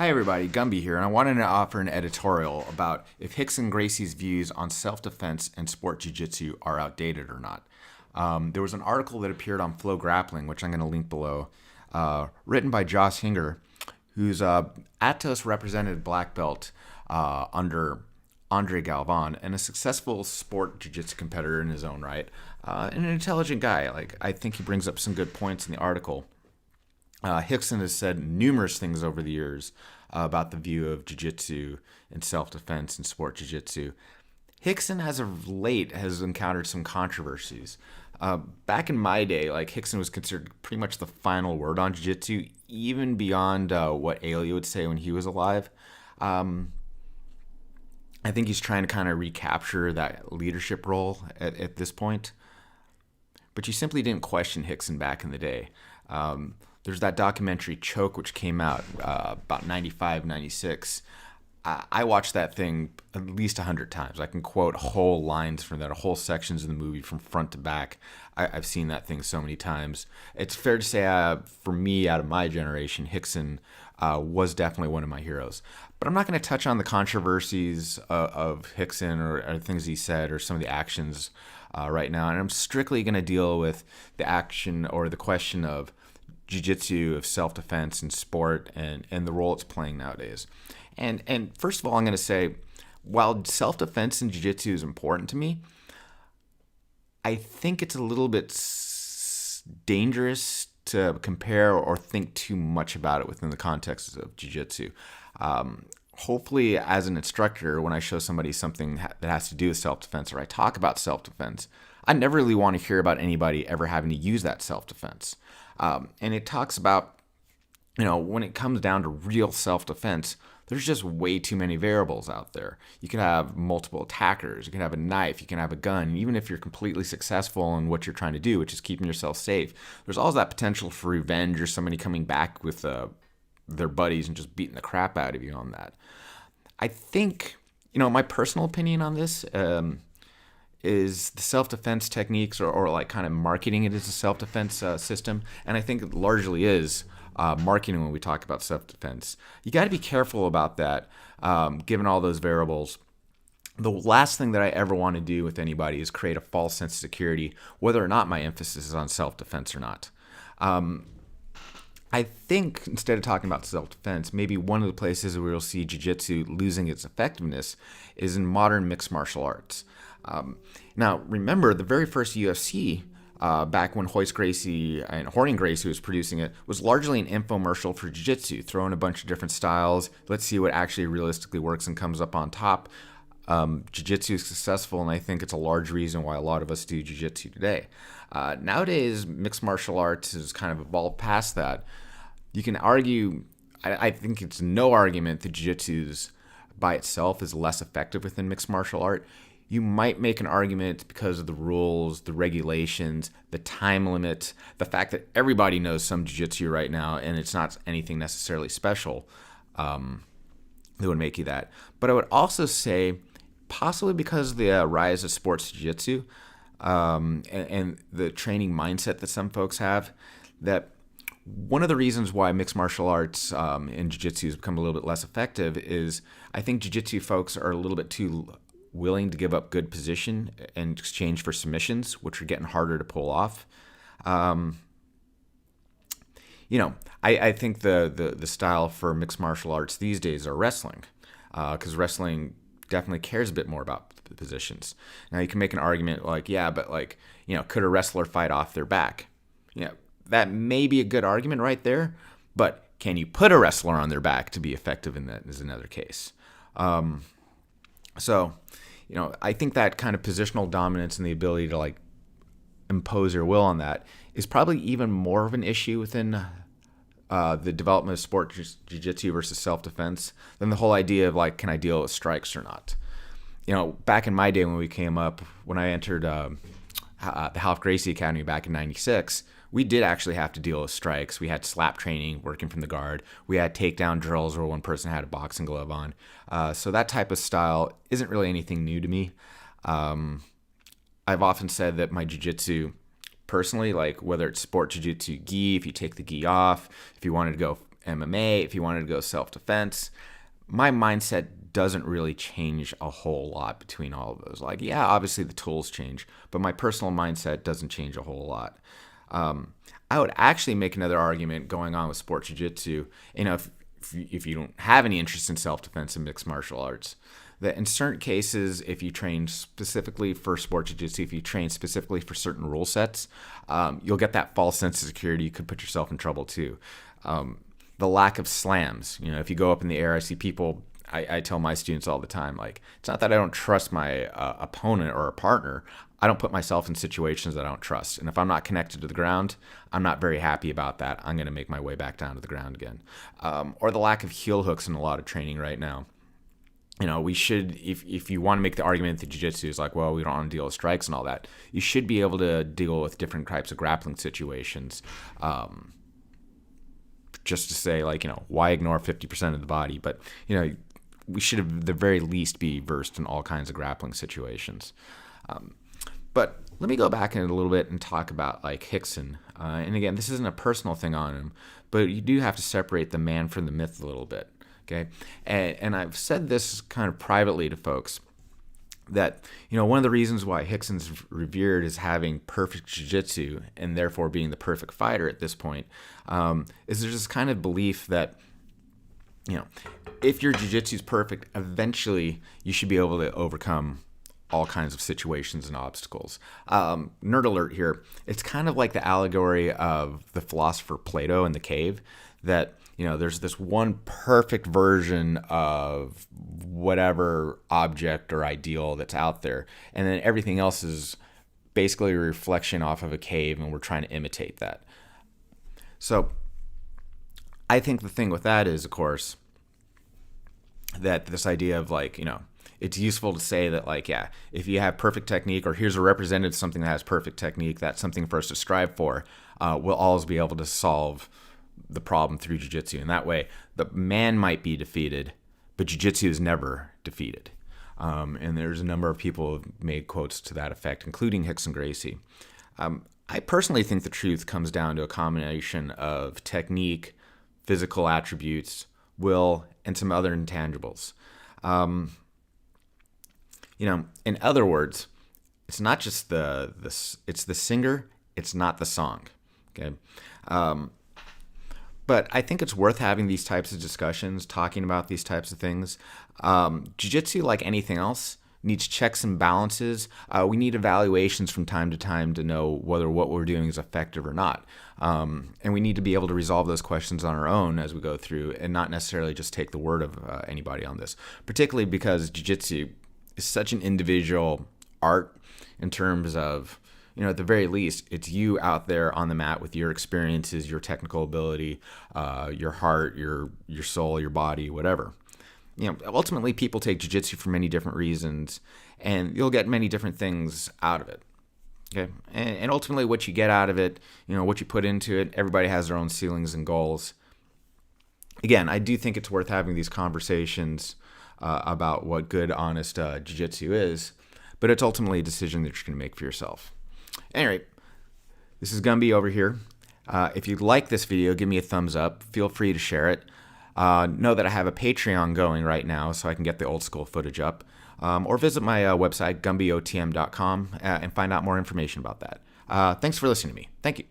Hi everybody, Gumby here, and I wanted to offer an editorial about if Rickson Gracie's views on self-defense and sport jiu-jitsu are outdated or not. There was an article that appeared on FloGrappling, which I'm going to link below, written by Josh Hinger, who's Atos represented black belt under Andre Galvan, and a successful sport jiu-jitsu competitor in his own right, and an intelligent guy. I think he brings up some good points in the article. Rickson has said numerous things over the years about the view of jiu-jitsu and self-defense and sport jiu-jitsu. Rickson, as of late, has encountered some controversies. Back in my day, Rickson was considered pretty much the final word on jiu-jitsu, even beyond what Ailey would say when he was alive. I think he's trying to kind of recapture that leadership role at this point. But you simply didn't question Rickson back in the day. There's that documentary Choke, which came out about 95, 96. I watched that thing at least 100 times. I can quote whole lines from that, whole sections of the movie from front to back. I've seen that thing so many times. It's fair to say, for me, out of my generation, Rickson was definitely one of my heroes. But I'm not going to touch on the controversies of Rickson or things he said or some of the actions right now. And I'm strictly going to deal with the action or the question of jiu-jitsu, of self-defense and sport, and the role it's playing nowadays. And first of all, I'm going to say, while self-defense in jiu-jitsu is important to me, I think it's a little bit dangerous to compare or think too much about it within the context of jiu-jitsu. Hopefully, as an instructor, when I show somebody something that has to do with self-defense or I talk about self-defense, I never really want to hear about anybody ever having to use that self-defense. And it talks about, when it comes down to real self-defense, there's just way too many variables out there. You can have multiple attackers, you can have a knife, you can have a gun. And even if you're completely successful in what you're trying to do, which is keeping yourself safe, there's always that potential for revenge or somebody coming back with their buddies and just beating the crap out of you on that. I think, my personal opinion on this is the self-defense techniques or kind of marketing it as a self-defense system. And I think it largely is marketing when we talk about self-defense. You got to be careful about that, given all those variables. The last thing that I ever want to do with anybody is create a false sense of security, whether or not my emphasis is on self-defense or not. I think instead of talking about self-defense, maybe one of the places where you'll see jiu-jitsu losing its effectiveness is in modern mixed martial arts. Now, remember, the very first UFC, back when Rickson Gracie and Rickson Gracie was producing it, was largely an infomercial for jiu-jitsu, throwing a bunch of different styles. Let's see what actually realistically works and comes up on top. Jiu-jitsu is successful, and I think it's a large reason why a lot of us do jiu-jitsu today. Nowadays, mixed martial arts has kind of evolved past that. You can argue, I think it's no argument that jiu-jitsu by itself is less effective within mixed martial art. You might make an argument because of the rules, the regulations, the time limit, the fact that everybody knows some jiu-jitsu right now and it's not anything necessarily special that would make you that. But I would also say possibly because of the rise of sports jiu-jitsu and the training mindset that some folks have, that one of the reasons why mixed martial arts and jiu-jitsu has become a little bit less effective is I think jiu-jitsu folks are a little bit too willing to give up good position in exchange for submissions, which are getting harder to pull off. I think the style for mixed martial arts these days are wrestling, because wrestling definitely cares a bit more about the positions. Now, you can make an argument could a wrestler fight off their back? That may be a good argument right there, but can you put a wrestler on their back to be effective in that is another case. I think that kind of positional dominance and the ability to impose your will on that is probably even more of an issue within the development of sport jiu-jitsu versus self-defense than the whole idea of can I deal with strikes or not. Back in my day when we came up, when I entered the Rickson Gracie Academy back in 96, we did actually have to deal with strikes. We had slap training, working from the guard. We had takedown drills where one person had a boxing glove on. So that type of style isn't really anything new to me. I've often said that my jiu-jitsu, personally, whether it's sport jiu-jitsu gi, if you take the gi off, if you wanted to go MMA, if you wanted to go self-defense, my mindset doesn't really change a whole lot between all of those. Like, yeah, obviously the tools change, but my personal mindset doesn't change a whole lot. I would actually make another argument going on with sport jiu-jitsu, if you don't have any interest in self-defense and mixed martial arts, that in certain cases, if you train specifically for sport jiu-jitsu, if you train specifically for certain rule sets, you'll get that false sense of security. You could put yourself in trouble too. The lack of slams, if you go up in the air, I see people, I tell my students all the time, like, it's not that I don't trust my opponent or a partner. I don't put myself in situations that I don't trust. And if I'm not connected to the ground, I'm not very happy about that. I'm going to make my way back down to the ground again. Or the lack of heel hooks in a lot of training right now. We should, if you want to make the argument that jiu-jitsu is like, well, we don't want to deal with strikes and all that, you should be able to deal with different types of grappling situations. Just to say, like, why ignore 50% of the body? But, we should at the very least be versed in all kinds of grappling situations. But let me go back in a little bit and talk about, like, Rickson. And again, this isn't a personal thing on him, but you do have to separate the man from the myth a little bit. Okay, and I've said this kind of privately to folks that, one of the reasons why Rickson's revered as having perfect jiu-jitsu and therefore being the perfect fighter at this point is there's this kind of belief that, if your jiu-jitsu is perfect, eventually you should be able to overcome all kinds of situations and obstacles. Nerd alert here. It's kind of like the allegory of the philosopher Plato in the cave, that there's this one perfect version of whatever object or ideal that's out there, and then everything else is basically a reflection off of a cave, and we're trying to imitate that. So I think the thing with that is, of course, that this idea of, like, it's useful to say that, like, yeah, if you have perfect technique, or here's a representative of something that has perfect technique, that's something for us to strive for, we'll always be able to solve the problem through jiu-jitsu. And that way, the man might be defeated, but jiu-jitsu is never defeated. And there's a number of people who have made quotes to that effect, including Rickson Gracie. I personally think the truth comes down to a combination of technique, physical attributes, will, and some other intangibles. In other words, it's not just it's the singer, it's not the song. Okay. But I think it's worth having these types of discussions, talking about these types of things. Jiu-jitsu, like anything else, needs checks and balances. We need evaluations from time to time to know whether what we're doing is effective or not. And we need to be able to resolve those questions on our own as we go through, and not necessarily just take the word of anybody on this, particularly because jiu-jitsu is such an individual art in terms of, at the very least, it's you out there on the mat with your experiences, your technical ability, your heart, your soul, your body, whatever. Ultimately, people take jiu-jitsu for many different reasons, and you'll get many different things out of it. Okay, and ultimately, what you get out of it, what you put into it, everybody has their own ceilings and goals. Again, I do think it's worth having these conversations about what good, honest jiu-jitsu is, but it's ultimately a decision that you're going to make for yourself. Anyway, this is Gumby over here. If you like this video, give me a thumbs up. Feel free to share it. Know that I have a Patreon going right now, so I can get the old school footage up. Or visit my website, gumbyotm.com, and find out more information about that. Thanks for listening to me. Thank you.